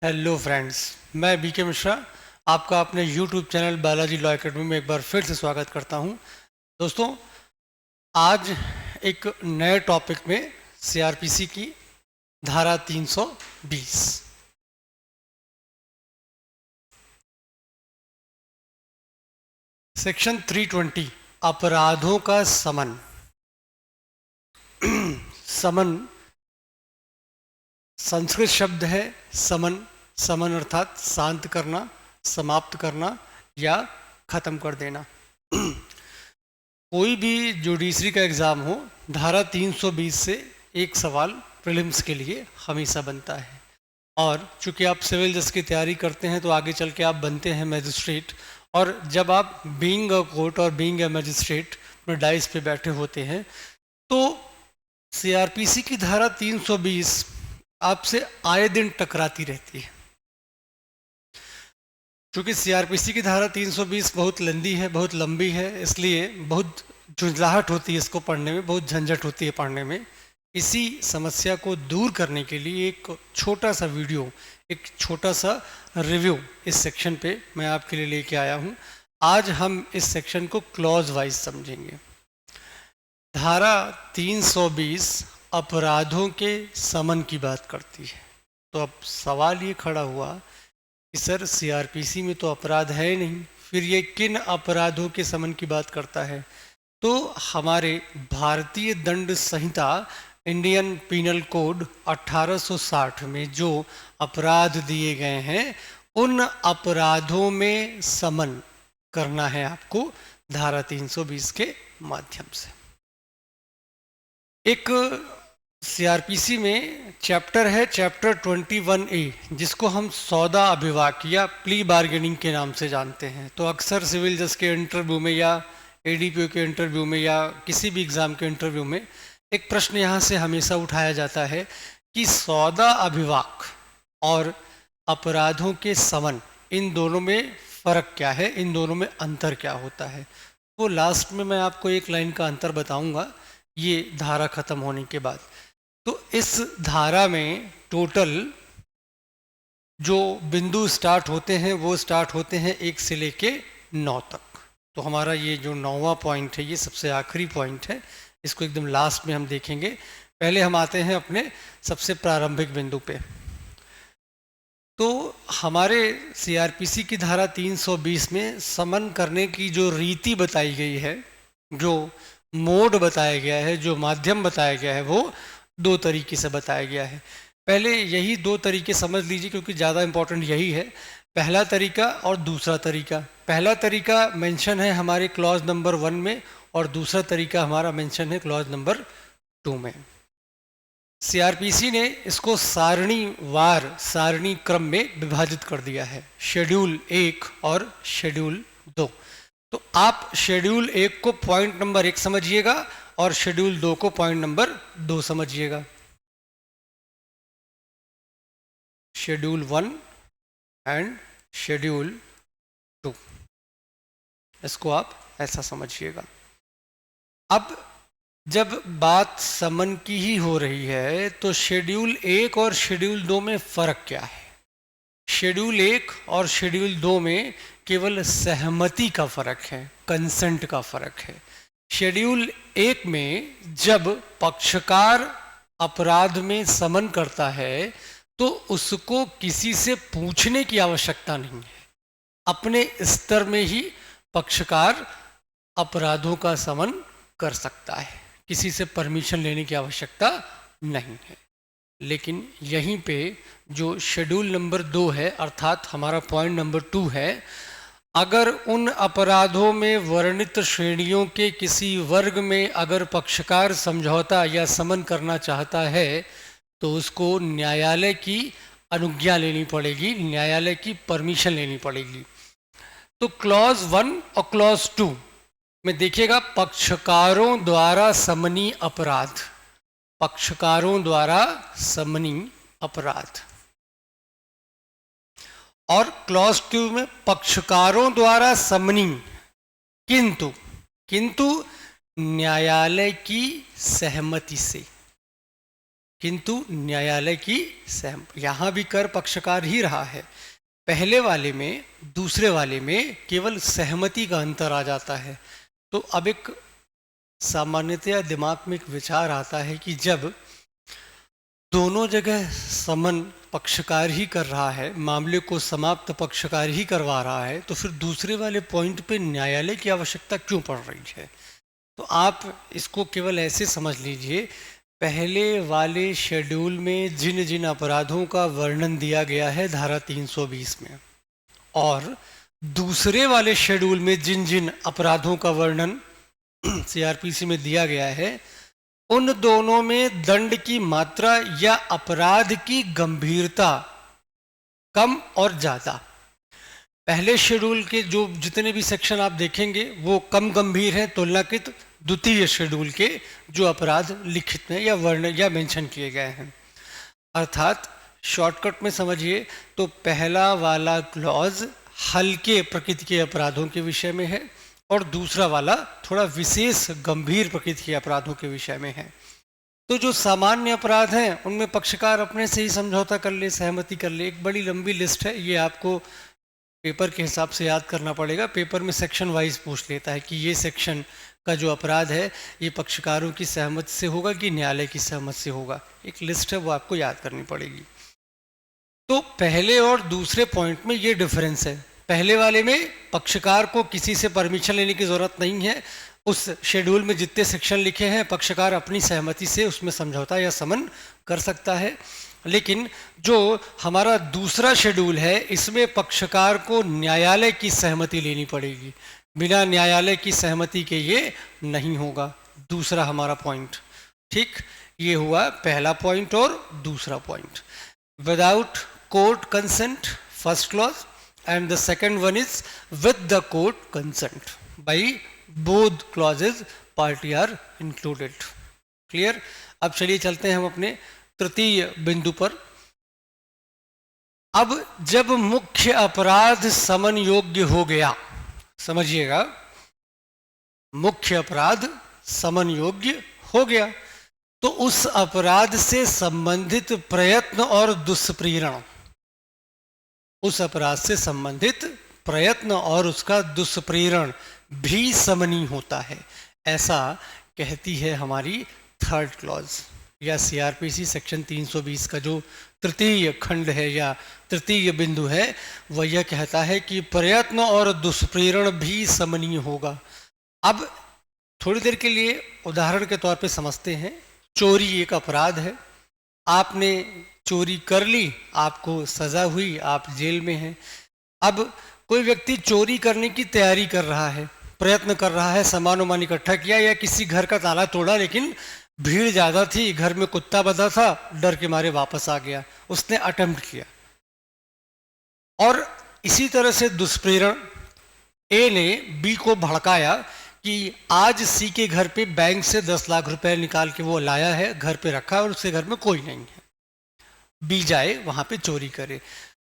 Hello friends, मैं BK Mishra आपका अपने YouTube channel Balaji law academy में एक बार फिर से स्वागत करता हूं। दोस्तों, आज एक नए टॉपिक में सीआरपीसी की धारा 320 सेक्शन 320 अपराधों का समन। समन संस्कृत शब्द है। समन समन अर्थात शांत करना, समाप्त करना या खत्म कर देना। कोई भी जुडिशरी का एग्जाम हो, धारा 320 से एक सवाल प्रीलिम्स के लिए हमेशा बनता है। और चूंकि आप सिविल जज की तैयारी करते हैं तो आगे चल के आप बनते हैं मैजिस्ट्रेट, और जब आप बीइंग अ कोर्ट और बीइंग अ मैजिस्ट्रेट में डाइस पे बैठे होते हैं तो सीआरपीसी की धारा 320 आपसे आए दिन टकराती रहती है। क्योंकि सीआरपीसी की धारा 320 बहुत लंबी है, बहुत लंबी है, इसलिए बहुत झुंझलाहट होती है इसको पढ़ने में, बहुत झंझट होती है पढ़ने में। इसी समस्या को दूर करने के लिए एक छोटा सा वीडियो, एक छोटा सा रिव्यू इस सेक्शन पे मैं आपके लिए लेके आया हूँ। आज हम इस सेक्शन को क्लॉज वाइज समझेंगे। धारा 320 अपराधों के समन की बात करती है। तो अब सवाल ये खड़ा हुआ कि सर सीआरपीसी में तो अपराध है नहीं, फिर ये किन अपराधों के समन की बात करता है? तो हमारे भारतीय दंड संहिता इंडियन पीनल कोड 1860 में जो अपराध दिए गए हैं उन अपराधों में समन करना है आपको धारा 320 के माध्यम से। एक सीआरपीसी में चैप्टर है, चैप्टर 21A, जिसको हम सौदा अभिवाक या प्ली बार्गेनिंग के नाम से जानते हैं। तो अक्सर सिविल जज के इंटरव्यू में या एडीपीओ के इंटरव्यू में या किसी भी एग्ज़ाम के इंटरव्यू में एक प्रश्न यहाँ से हमेशा उठाया जाता है कि सौदा अभिवाक और अपराधों के समन, इन दोनों में फ़र्क क्या है, इन दोनों में अंतर क्या होता है। वो लास्ट में मैं आपको एक लाइन का अंतर बताऊंगा ये धारा खत्म होने के बाद। तो इस धारा में टोटल जो बिंदु स्टार्ट होते हैं वो स्टार्ट होते हैं 1 से लेके 9 तक। तो हमारा ये जो 9वां पॉइंट है ये सबसे आखिरी पॉइंट है, इसको एकदम लास्ट में हम देखेंगे। पहले हम आते हैं अपने सबसे प्रारंभिक बिंदु पे। तो हमारे सीआरपीसी की धारा 320 में समन करने की जो रीति बताई गई है, जो मोड बताया गया है, जो माध्यम बताया गया है, वो 2 तरीके से बताया गया है। पहले यही 2 तरीके समझ लीजिए क्योंकि ज़्यादा इम्पोर्टेंट यही है, पहला तरीका और दूसरा तरीका। पहला तरीका मेंशन है हमारे क्लॉज नंबर 1 में और दूसरा तरीका हमारा मेंशन है क्लॉज नंबर 2 में। सीआरपीसी ने इसको सारणीवार, सारणी क्रम में विभाजित कर दिया है, शेड्यूल 1 और शेड्यूल 2। तो आप शेड्यूल 1 को पॉइंट नंबर 1 समझिएगा और शेड्यूल 2 को पॉइंट नंबर 2 समझिएगा। शेड्यूल 1 एंड शेड्यूल 2, इसको आप ऐसा समझिएगा। अब जब बात समन की ही हो रही है तो शेड्यूल 1 और शेड्यूल 2 में फर्क क्या है? शेड्यूल 1 और शेड्यूल 2 में केवल सहमति का फर्क है, कंसेंट का फर्क है। शेड्यूल 1 में जब पक्षकार अपराध में समन करता है तो उसको किसी से पूछने की आवश्यकता नहीं है, अपने स्तर में ही पक्षकार अपराधों का समन कर सकता है, किसी से परमिशन लेने की आवश्यकता नहीं है। लेकिन यहीं पे जो शेड्यूल नंबर 2 है, अर्थात हमारा पॉइंट नंबर 2 है, अगर उन अपराधों में वर्णित श्रेणियों के किसी वर्ग में अगर पक्षकार समझौता या समन करना चाहता है तो उसको न्यायालय की अनुज्ञा लेनी पड़ेगी, न्यायालय की परमिशन लेनी पड़ेगी। तो क्लॉज 1 और क्लॉज 2 में देखिएगा, पक्षकारों द्वारा समनी अपराध, पक्षकारों द्वारा समनी अपराध, और क्लॉज 2 में पक्षकारों द्वारा समनी किंतु न्यायालय की सहमति से। किंतु न्यायालय की यहाँ भी कर पक्षकार ही रहा है। पहले वाले में दूसरे वाले में केवल सहमति का अंतर आ जाता है। तो अब एक सामान्यतया दिमाग में एक विचार आता है कि जब दोनों जगह समन पक्षकार ही कर रहा है, मामले को समाप्त पक्षकार ही करवा रहा है, तो फिर दूसरे वाले पॉइंट पे न्यायालय की आवश्यकता क्यों पड़ रही है? तो आप इसको केवल ऐसे समझ लीजिए, पहले वाले शेड्यूल में जिन जिन अपराधों का वर्णन दिया गया है धारा 320 में, और दूसरे वाले शेड्यूल में जिन जिन अपराधों का वर्णन सीआरपीसी में दिया गया है, उन दोनों में दंड की मात्रा या अपराध की गंभीरता कम और ज्यादा। पहले शेड्यूल के जो जितने भी सेक्शन आप देखेंगे वो कम गंभीर हैं तुलनाकृत द्वितीय शेड्यूल के जो अपराध लिखित में या वर्ण या मेंशन किए गए हैं। अर्थात शॉर्टकट में समझिए तो पहला वाला क्लॉज हल्के प्रकृति के अपराधों के विषय में है और दूसरा वाला थोड़ा विशेष गंभीर प्रकृति के अपराधों के विषय में है। तो जो सामान्य अपराध हैं उनमें पक्षकार अपने से ही समझौता कर ले, सहमति कर ले। एक बड़ी लंबी लिस्ट है, ये आपको पेपर के हिसाब से याद करना पड़ेगा। पेपर में सेक्शन वाइज पूछ लेता है कि ये सेक्शन का जो अपराध है ये पक्षकारों की सहमति से होगा कि न्यायालय की सहमति से होगा। एक लिस्ट है, वो आपको याद करनी पड़ेगी। तो पहले और दूसरे पॉइंट में ये डिफरेंस है। पहले वाले में पक्षकार को किसी से परमिशन लेने की जरूरत नहीं है। उस शेड्यूल में जितने सेक्शन लिखे हैं पक्षकार अपनी सहमति से उसमें समझौता या समन कर सकता है। लेकिन जो हमारा दूसरा शेड्यूल है इसमें पक्षकार को न्यायालय की सहमति लेनी पड़ेगी। बिना न्यायालय की सहमति के ये नहीं होगा। दूसरा हमारा पॉइंट, ठीक, ये हुआ पहला पॉइंट और दूसरा point. Without court consent first clause and the second one is with the court consent. By both clauses party are included. Clear? अब चलिए चलते हैं हम अपने तृतीय बिंदु पर। अब जब मुख्य अपराध समन योग्य हो गया, समझिएगा, मुख्य अपराध समन योग्य हो गया तो उस अपराध से संबंधित प्रयत्न और दुष्प्रेरण, उस अपराध से संबंधित प्रयत्न और उसका दुष्प्रेरण भी समनी होता है। ऐसा कहती है हमारी थर्ड क्लॉज या सीआरपीसी सेक्शन 320 का जो तृतीय खंड है या तृतीय बिंदु है, वह यह कहता है कि प्रयत्न और दुष्प्रेरण भी समनीय होगा। अब थोड़ी देर के लिए उदाहरण के तौर पे समझते हैं। चोरी एक अपराध है, आपने चोरी कर ली, आपको सजा हुई, आप जेल में हैं। अब कोई व्यक्ति चोरी करने की तैयारी कर रहा है, प्रयत्न कर रहा है, सामान वामान इकट्ठा किया या किसी घर का ताला तोड़ा, लेकिन भीड़ ज्यादा थी, घर में कुत्ता बंधा था, डर के मारे वापस आ गया, उसने अटेम्प्ट किया। और इसी तरह से दुष्प्रेरण, ए ने बी को भड़काया कि आज सी के घर पे बैंक से 10 लाख रुपए निकाल के वो लाया है, घर पे रखा और उसके घर में कोई नहीं है, बी जाए वहां पे चोरी करे।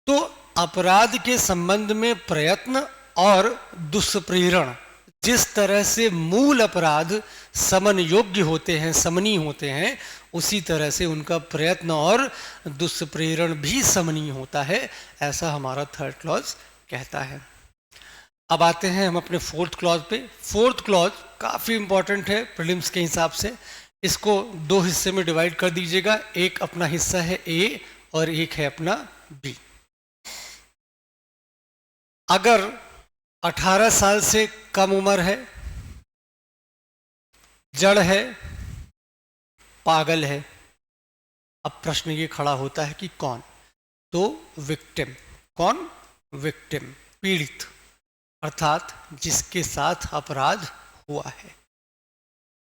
तो अपराध के संबंध में प्रयत्न और दुष्प्रेरण जिस तरह से मूल अपराध समन योग्य होते हैं, समनी होते हैं, उसी तरह से उनका प्रयत्न और दुष्प्रेरण भी समनीय होता है। ऐसा हमारा थर्ड क्लॉज कहता है। अब आते हैं हम अपने फोर्थ क्लॉज पे। फोर्थ क्लॉज काफी इंपॉर्टेंट है प्रीलिम्स के हिसाब से। इसको दो हिस्से में डिवाइड कर दीजिएगा। एक अपना हिस्सा है ए और एक है अपना बी। अगर 18 साल से कम उम्र है, जड़ है, पागल है, अब प्रश्न ये खड़ा होता है कि कौन? तो विक्टिम। कौन? विक्टिम, पीड़ित, अर्थात जिसके साथ अपराध हुआ है।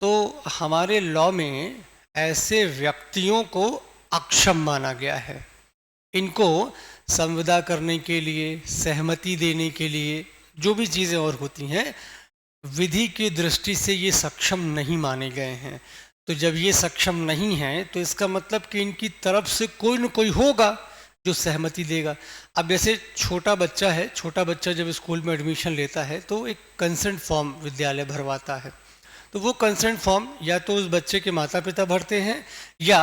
तो हमारे लॉ में ऐसे व्यक्तियों को अक्षम माना गया है। इनको संविदा करने के लिए, सहमति देने के लिए, जो भी चीज़ें और होती हैं, विधि की दृष्टि से ये सक्षम नहीं माने गए हैं। तो जब ये सक्षम नहीं हैं तो इसका मतलब कि इनकी तरफ से कोई न कोई होगा जो सहमति देगा। अब जैसे छोटा बच्चा है, छोटा बच्चा जब स्कूल में एडमिशन लेता है तो एक कंसेंट फॉर्म विद्यालय भरवाता है। तो वो कंसेंट फॉर्म या तो उस बच्चे के माता पिता भरते हैं या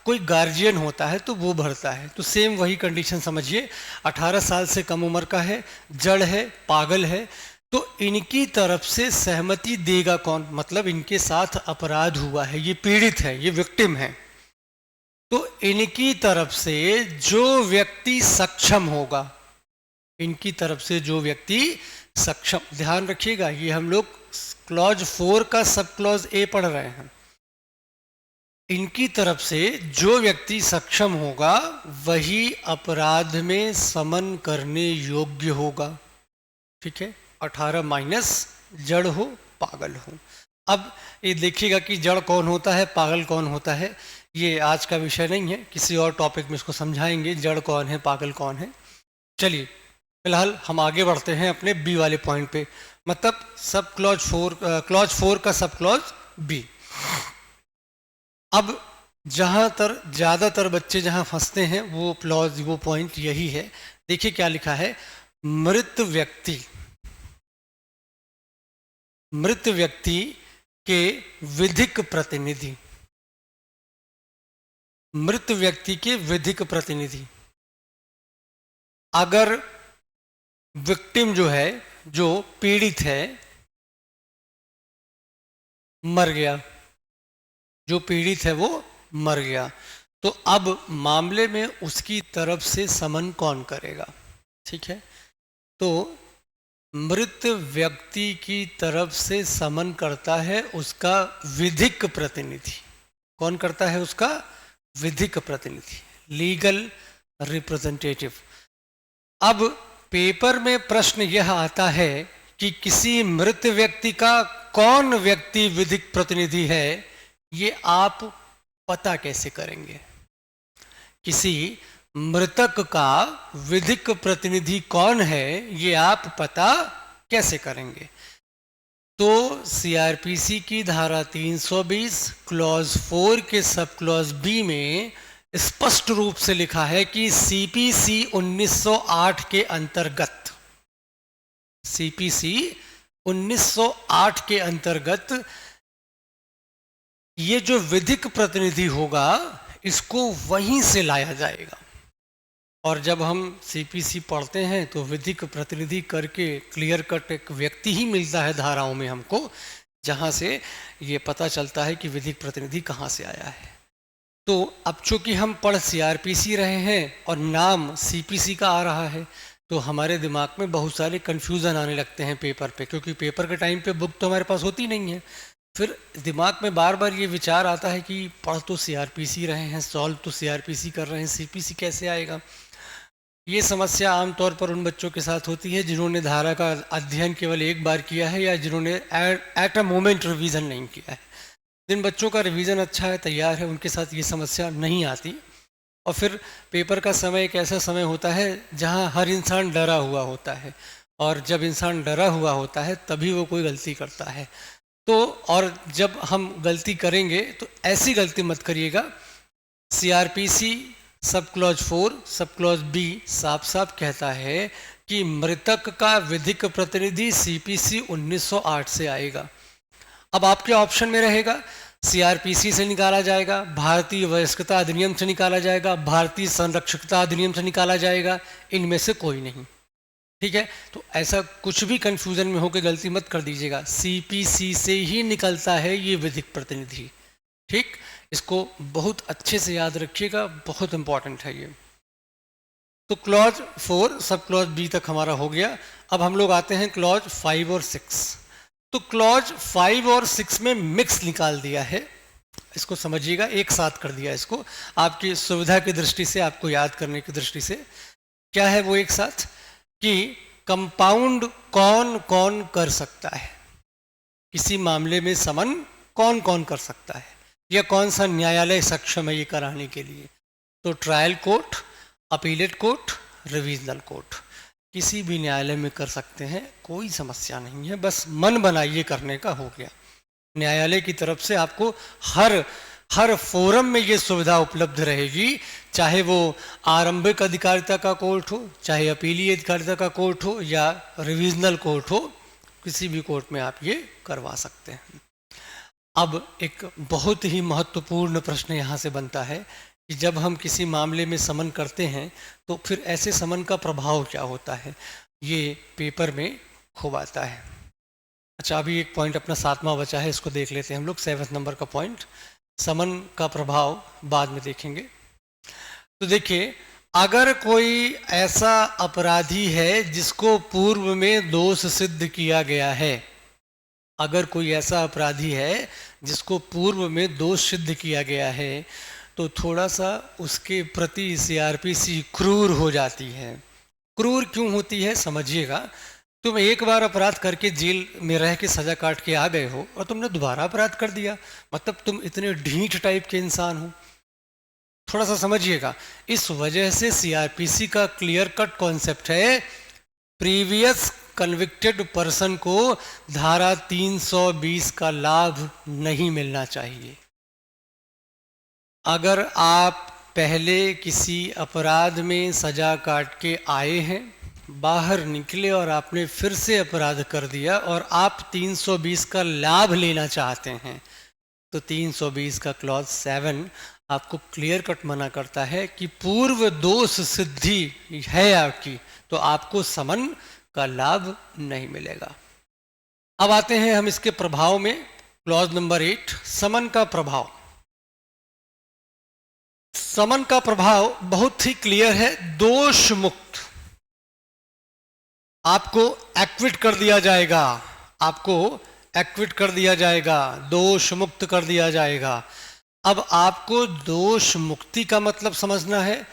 कोई गार्जियन होता है तो वो भरता है। तो सेम वही कंडीशन समझिए, 18 साल से कम उम्र का है, जड़ है, पागल है, तो इनकी तरफ से सहमति देगा कौन? मतलब इनके साथ अपराध हुआ है, ये पीड़ित है, ये विक्टिम है, तो इनकी तरफ से जो व्यक्ति सक्षम होगा, इनकी तरफ से जो व्यक्ति सक्षम, ध्यान रखिएगा ये हम लोग क्लॉज 4 का सब क्लॉज ए पढ़ रहे हैं, इनकी तरफ से जो व्यक्ति सक्षम होगा वही अपराध में समन करने योग्य होगा। ठीक है, 18 माइनस जड़ हो, पागल हो। अब ये देखिएगा कि जड़ कौन होता है, पागल कौन होता है, ये आज का विषय नहीं है, किसी और टॉपिक में इसको समझाएंगे जड़ कौन है, पागल कौन है। चलिए फिलहाल हम आगे बढ़ते हैं अपने बी वाले पॉइंट पे, मतलब सब क्लॉज 4 का सब क्लॉज बी। अब ज़्यादातर बच्चे जहां फंसते हैं वो पॉइंट यही है। देखिए क्या लिखा है, मृत व्यक्ति के विधिक प्रतिनिधि, मृत व्यक्ति के विधिक प्रतिनिधि। अगर विक्टिम जो है, जो पीड़ित है, मर गया, जो पीड़ित है वो मर गया, तो अब मामले में उसकी तरफ से समन कौन करेगा? ठीक है, तो मृत व्यक्ति की तरफ से समन करता है उसका विधिक प्रतिनिधि। कौन करता है? उसका विधिक प्रतिनिधि, लीगल रिप्रेजेंटेटिव। अब पेपर में प्रश्न यह आता है कि किसी मृत व्यक्ति का कौन व्यक्ति विधिक प्रतिनिधि है, ये आप पता कैसे करेंगे? किसी मृतक का विधिक प्रतिनिधि कौन है, ये आप पता कैसे करेंगे? तो सीआरपीसी की धारा 320 क्लॉज 4 के सब क्लॉज बी में स्पष्ट रूप से लिखा है कि सीपीसी 1908 के अंतर्गत, सीपीसी 1908 के अंतर्गत ये जो विधिक प्रतिनिधि होगा इसको वहीं से लाया जाएगा। और जब हम सीपीसी पढ़ते हैं तो विधिक प्रतिनिधि करके क्लियर कट एक व्यक्ति ही मिलता है धाराओं में हमको, जहां से ये पता चलता है कि विधिक प्रतिनिधि कहां से आया है। तो अब चूंकि हम पढ़ सीआरपीसी रहे हैं और नाम सीपीसी का आ रहा है, तो हमारे दिमाग में बहुत सारे कन्फ्यूज़न आने लगते हैं पेपर पे, क्योंकि पेपर के टाइम पे बुक तो हमारे पास होती नहीं है। फिर दिमाग में बार बार ये विचार आता है कि पढ़ तो सीआरपीसी रहे हैं, सॉल्व तो सीआरपीसी कर रहे हैं, सीपीसी कैसे आएगा? ये समस्या आमतौर पर उन बच्चों के साथ होती है जिन्होंने धारा का अध्ययन केवल एक बार किया है या जिन्होंने एट अ मोमेंट रिवीजन नहीं किया है। जिन बच्चों का रिवीजन अच्छा है, तैयार है, उनके साथ ये समस्या नहीं आती। और फिर पेपर का समय एक ऐसा समय होता है जहां हर इंसान डरा हुआ होता है, और जब इंसान डरा हुआ होता है तभी वो कोई गलती करता है। तो और जब हम गलती करेंगे तो ऐसी गलती मत करिएगा। CrPC sub clause 4 sub clause B साफ साफ कहता है कि मृतक का विधिक प्रतिनिधि सीपीसी 1908 से आएगा। अब आपके ऑप्शन में रहेगा सीआरपीसी से निकाला जाएगा, भारतीय वयस्कता अधिनियम से निकाला जाएगा, भारतीय संरक्षकता अधिनियम से निकाला जाएगा, इनमें से कोई नहीं। ठीक है, तो ऐसा कुछ भी कंफ्यूजन में होकर गलती मत कर दीजिएगा, सीपीसी से ही निकलता है ये विधिक प्रतिनिधि। ठीक, इसको बहुत अच्छे से याद रखिएगा, बहुत इंपॉर्टेंट है ये। तो क्लॉज 4 सब क्लॉज बी तक हमारा हो गया। अब हम लोग आते हैं क्लॉज 5 और 6। तो क्लॉज 5 और 6 में मिक्स निकाल दिया है, इसको समझिएगा, एक साथ कर दिया इसको आपकी सुविधा की दृष्टि से, आपको याद करने की दृष्टि से। क्या है वो एक साथ? कि कंपाउंड कौन कौन कर सकता है, किसी मामले में समन कौन कौन कर सकता है, या कौन सा न्यायालय सक्षम है ये कराने के लिए। तो trial court, appellate court, revisional court, किसी भी न्यायालय में कर सकते हैं, कोई समस्या नहीं है, बस मन बनाइए करने का, हो गया। न्यायालय की तरफ से आपको हर फोरम में ये सुविधा उपलब्ध रहेगी, चाहे वो आरंभिक अधिकारिता का कोर्ट हो, चाहे अपीलीय अधिकारिता का कोर्ट हो, या रिवीजनल कोर्ट हो, किसी भी कोर्ट में आप ये करवा सकते हैं। अब एक बहुत ही महत्वपूर्ण प्रश्न यहाँ से बनता है कि जब हम किसी मामले में समन करते हैं तो फिर ऐसे समन का प्रभाव क्या होता है, ये पेपर में खूब आता है। अच्छा, अभी एक पॉइंट अपना 7वां बचा है, इसको देख लेते हैं हम लोग। 7 नंबर का पॉइंट, समन का प्रभाव बाद में देखेंगे। तो देखिए, अगर कोई ऐसा अपराधी है जिसको पूर्व में दोष सिद्ध किया गया है, अगर कोई ऐसा अपराधी है जिसको पूर्व में दोष सिद्ध किया गया है, तो थोड़ा सा उसके प्रति सीआरपीसी क्रूर हो जाती है। क्रूर क्यों होती है समझिएगा। तुम एक बार अपराध करके जेल में रह के सजा काट के आ गए हो और तुमने दोबारा अपराध कर दिया, मतलब तुम इतने ढीठ टाइप के इंसान हो। थोड़ा सा समझिएगा। इस वजह से सीआरपीसी का क्लियर कट कॉन्सेप्ट है, प्रीवियस कन्विक्टेड पर्सन को धारा 320 का लाभ नहीं मिलना चाहिए। अगर आप पहले किसी अपराध में सजा काट के आए हैं, बाहर निकले और आपने फिर से अपराध कर दिया और आप 320 का लाभ लेना चाहते हैं, तो 320 का क्लॉज 7 आपको क्लियर कट मना करता है कि पूर्व दोष सिद्धि है आपकी, तो आपको समन का लाभ नहीं मिलेगा। अब आते हैं हम इसके प्रभाव में। क्लॉज नंबर 8, समन का प्रभाव। समन का प्रभाव बहुत ही क्लियर है, दोष मुक्त। आपको एक्विट कर दिया जाएगा, आपको एक्विट कर दिया जाएगा, दोष मुक्त कर दिया जाएगा। अब आपको दोष मुक्ति का मतलब समझना है,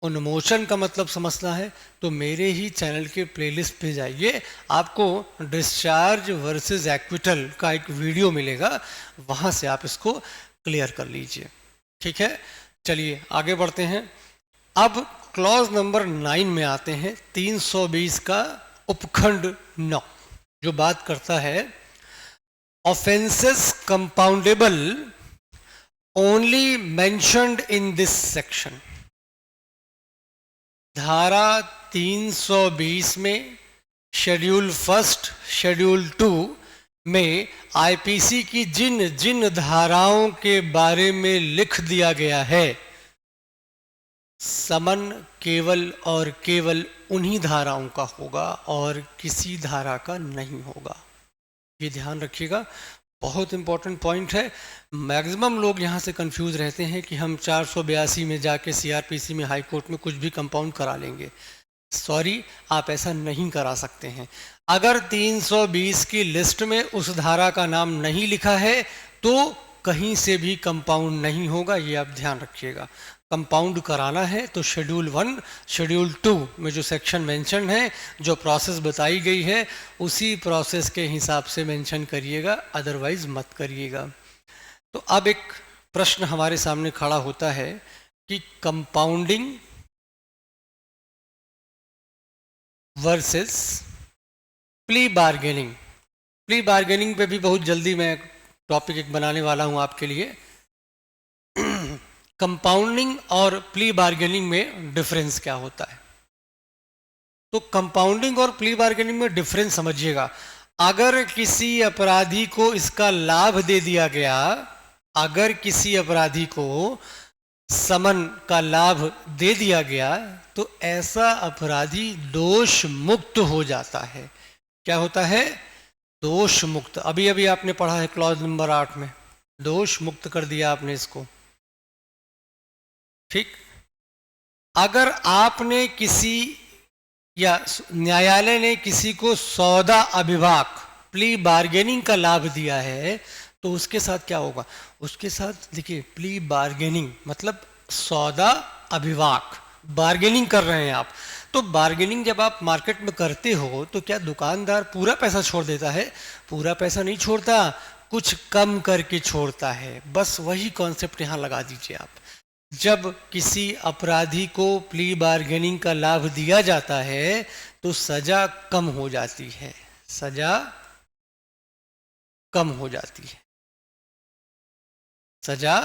उन्मोचन का मतलब समझना है, तो मेरे ही चैनल के प्लेलिस्ट पे जाइए, आपको डिस्चार्ज वर्सेस एक्विटल का एक वीडियो मिलेगा, वहां से आप इसको क्लियर कर लीजिए। ठीक है, चलिए आगे बढ़ते हैं। अब क्लॉज नंबर 9 में आते हैं, 320 का उपखंड 9, जो बात करता है offences compoundable only mentioned in this section. धारा 320 में शेड्यूल 1, शेड्यूल 2 में आईपीसी की जिन जिन धाराओं के बारे में लिख दिया गया है, समन केवल और केवल उन्हीं धाराओं का होगा और किसी धारा का नहीं होगा। ये ध्यान रखिएगा, बहुत इंपॉर्टेंट पॉइंट है। मैक्सिमम लोग यहाँ से कंफ्यूज रहते हैं कि हम 482 में जाके सीआरपीसी में, हाई कोर्ट में कुछ भी कंपाउंड करा लेंगे। सॉरी, आप ऐसा नहीं करा सकते हैं। अगर 320 की लिस्ट में उस धारा का नाम नहीं लिखा है तो कहीं से भी कंपाउंड नहीं होगा, ये आप ध्यान रखिएगा। कंपाउंड कराना है तो शेड्यूल 1, शेड्यूल 2 में जो सेक्शन मेंशन है, जो प्रोसेस बताई गई है, उसी प्रोसेस के हिसाब से मेंशन करिएगा, अदरवाइज मत करिएगा। तो अब एक प्रश्न हमारे सामने खड़ा होता है कि compounding versus plea bargaining. Plea bargaining पे भी बहुत जल्दी मैं टॉपिक एक बनाने वाला हूं आपके लिए। कंपाउंडिंग और प्ली बार्गेनिंग में डिफरेंस क्या होता है? तो कंपाउंडिंग और प्ली बार्गेनिंग में डिफरेंस समझिएगा। अगर किसी अपराधी को इसका लाभ दे दिया गया, अगर किसी अपराधी को समन का लाभ दे दिया गया, तो ऐसा अपराधी दोष मुक्त हो जाता है। क्या होता है? दोष मुक्त। अभी अभी आपने पढ़ा है क्लॉज नंबर 8 में, दोष मुक्त कर दिया आपने इसको। ठीक, अगर आपने किसी या न्यायालय ने किसी को सौदा अभिभाग, प्ली बार्गेनिंग का लाभ दिया है, तो उसके साथ क्या होगा? उसके साथ देखिए, प्ली बार्गेनिंग मतलब सौदा अभिभाग, बार्गेनिंग कर रहे हैं आप। तो बार्गेनिंग जब आप मार्केट में करते हो तो क्या दुकानदार पूरा पैसा छोड़ देता है? पूरा पैसा नहीं छोड़ता, कुछ कम करके छोड़ता है। बस वही कॉन्सेप्ट यहाँ लगा दीजिए आप। जब किसी अपराधी को प्ली बार्गेनिंग का लाभ दिया जाता है तो सजा कम हो जाती है, सजा कम हो जाती है, सजा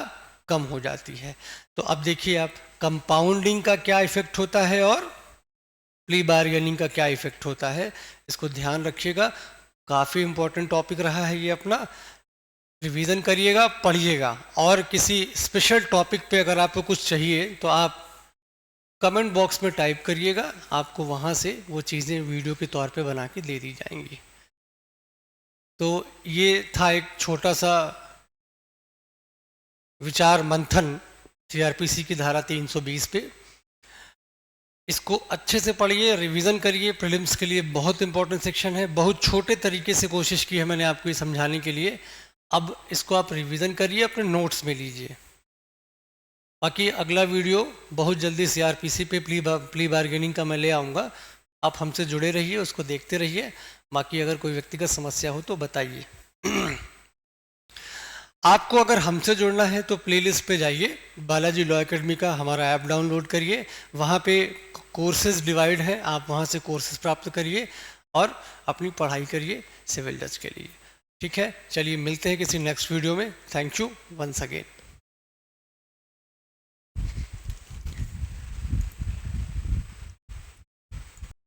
कम हो जाती है। तो अब देखिए आप, कंपाउंडिंग का क्या इफेक्ट होता है और प्ली बार्गेनिंग का क्या इफेक्ट होता है, इसको ध्यान रखिएगा। काफ़ी इंपॉर्टेंट टॉपिक रहा है ये अपना। रिवीजन करिएगा, पढ़िएगा। और किसी स्पेशल टॉपिक पे अगर आपको कुछ चाहिए तो आप कमेंट बॉक्स में टाइप करिएगा, आपको वहाँ से वो चीज़ें वीडियो के तौर पे बना के दे दी जाएंगी। तो ये था एक छोटा सा विचार मंथन सीआरपीसी की धारा 320 पे। इसको अच्छे से पढ़िए, रिवीजन करिए, प्रीलिम्स के लिए बहुत इंपॉर्टेंट सेक्शन है। बहुत छोटे तरीके से कोशिश की है मैंने आपको ये समझाने के लिए। अब इसको आप रिवीजन करिए, अपने नोट्स में लीजिए। बाकी अगला वीडियो बहुत जल्दी सीआरपीसी पे प्ली बार्गेनिंग का मैं ले आऊँगा। आप हमसे जुड़े रहिए, उसको देखते रहिए। बाकी अगर कोई व्यक्तिगत समस्या हो तो बताइए। आपको अगर हमसे जुड़ना है तो प्लेलिस्ट पे जाइए, बालाजी लॉ एकेडमी का हमारा ऐप डाउनलोड करिए, वहाँ पे कोर्सेज डिवाइड है, आप वहाँ से कोर्सेज प्राप्त करिए और अपनी पढ़ाई करिए सिविल जज के लिए। ठीक है, चलिए मिलते हैं किसी नेक्स्ट वीडियो में। Thank you once again.